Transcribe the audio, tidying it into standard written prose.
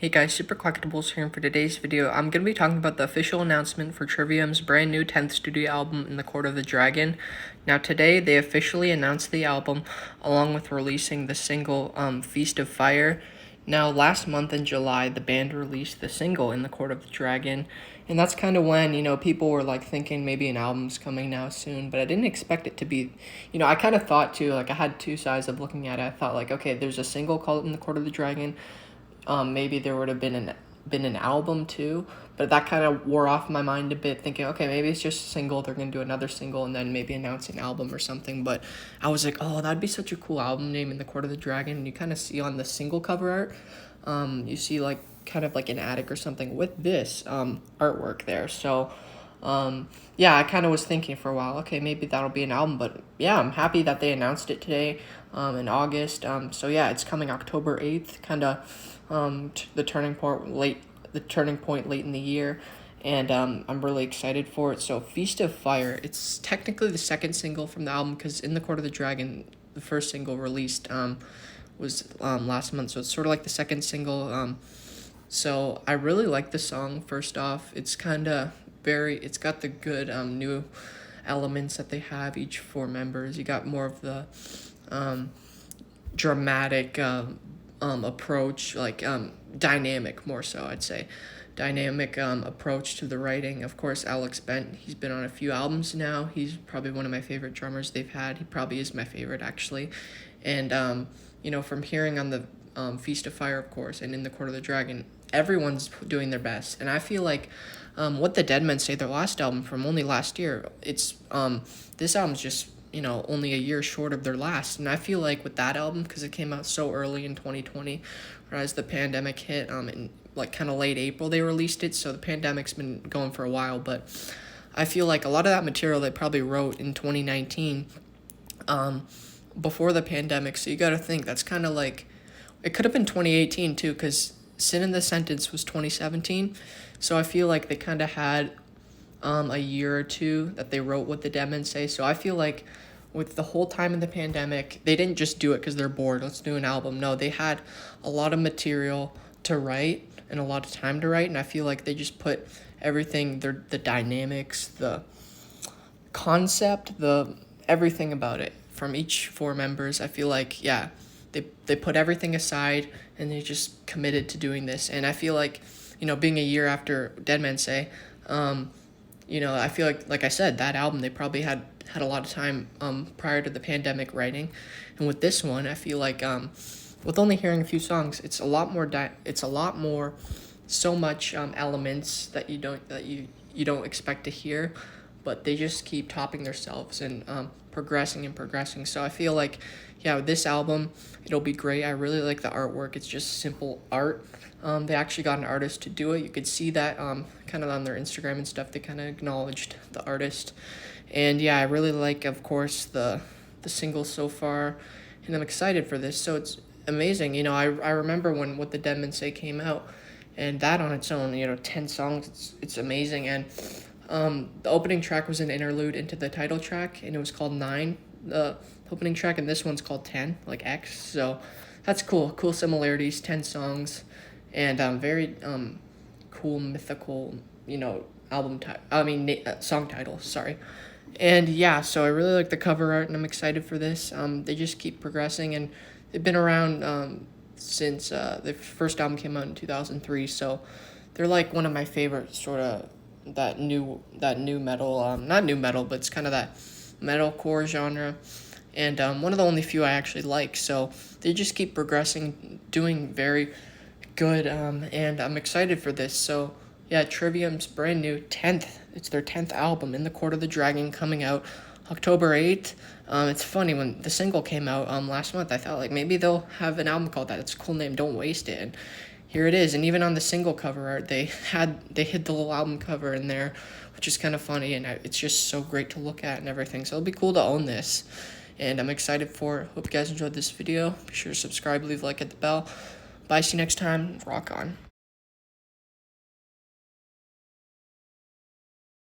Hey guys, Super Collectibles here, and for today's video, I'm going to be talking about the official announcement for Trivium's brand new 10th studio album, In the Court of the Dragon. Now today, they officially announced the album, along with releasing the single, Feast of Fire. Now, last month in July, the band released the single, In the Court of the Dragon, and that's kind of when, people were, thinking maybe an album's coming now soon, but I didn't expect it to be, I kind of thought, too, I had two sides of looking at it. I thought, okay, there's a single called In the Court of the Dragon. Maybe there would have been an album too, but that kind of wore off my mind a bit, thinking, okay, maybe it's just a single, they're gonna do another single and then maybe announce an album or something. But I was like, oh, that'd be such a cool album name, In the Court of the Dragon. And you kind of see on the single cover art, you see kind of like an attic or something with this artwork there. So yeah, I kind of was thinking for a while, okay, maybe that'll be an album. But yeah, I'm happy that they announced it today in August. So yeah, it's coming October 8th, kind of the turning point late in the year, and I'm really excited for it. So Feast of Fire, it's technically the second single from the album, because In the Court of the Dragon, the first single released was last month, so it's sort of like the second single. So I really like the song. First off, it's it's got the good new elements that they have, each four members. You got more of the dramatic approach, dynamic, more so, I'd say. Dynamic approach to the writing. Of course, Alex Bent, he's been on a few albums now. He's probably one of my favorite drummers they've had. He probably is my favorite, actually. And, from hearing on the Feast of Fire, of course, and In the Court of the Dragon, everyone's doing their best. And I feel like What the Dead Men Say, their last album from only last year, it's this album's just only a year short of their last. And I feel like with that album, because it came out so early in 2020, whereas the pandemic hit in kind of late April they released it, so the pandemic's been going for a while. But I feel like a lot of that material they probably wrote in 2019 before the pandemic. So you got to think that's kind of it could have been 2018 too, because Sin in the Sentence was 2017. So I feel like they kind of had a year or two that they wrote What the Dead Men Say. So I feel like with the whole time in the pandemic, they didn't just do it because they're bored, let's do an album. No, they had a lot of material to write and a lot of time to write, and I feel like they just put everything, the dynamics, the concept, the everything about it from each four members. I feel like, yeah, they put everything aside and they just committed to doing this. And I feel like, being a year after Dead Men Say, I feel like I said, that album, they probably had a lot of time prior to the pandemic writing. And with this one, I feel like with only hearing a few songs, it's a lot more so much elements that you don't expect to hear, but they just keep topping themselves and progressing and progressing. So I feel like, yeah, with this album, it'll be great. I really like the artwork. It's just simple art. They actually got an artist to do it. You could see that kind of on their Instagram and stuff. They kind of acknowledged the artist. And yeah, I really like, of course, the singles so far, and I'm excited for this. So it's amazing. I remember when What the Dead Men Say came out, and that on its own, 10 songs, it's amazing. And the opening track was an interlude into the title track, and it was called 9, the opening track, and this one's called 10, like X. So that's cool similarities. 10 songs, and very cool mythical song title, sorry. And yeah, so I really like the cover art, and I'm excited for this. They just keep progressing, and they've been around since the first album came out in 2003. So they're like one of my favorite sort of that new metal, not new metal, but it's kind of that metalcore genre, and one of the only few I actually like. So they just keep progressing, doing very good, and I'm excited for this. So yeah, Trivium's brand new 10th, it's their 10th album, In the Court of the Dragon, coming out October 8th. It's funny, when the single came out last month, I thought maybe they'll have an album called that. It's a cool name, don't waste it. And here it is. And even on the single cover art, they hid the little album cover in there, which is kind of funny, and it's just so great to look at and everything. So it'll be cool to own this, and I'm excited for it. Hope you guys enjoyed this video. Be sure to subscribe, leave a like, hit the bell. Bye, see you next time. Rock on.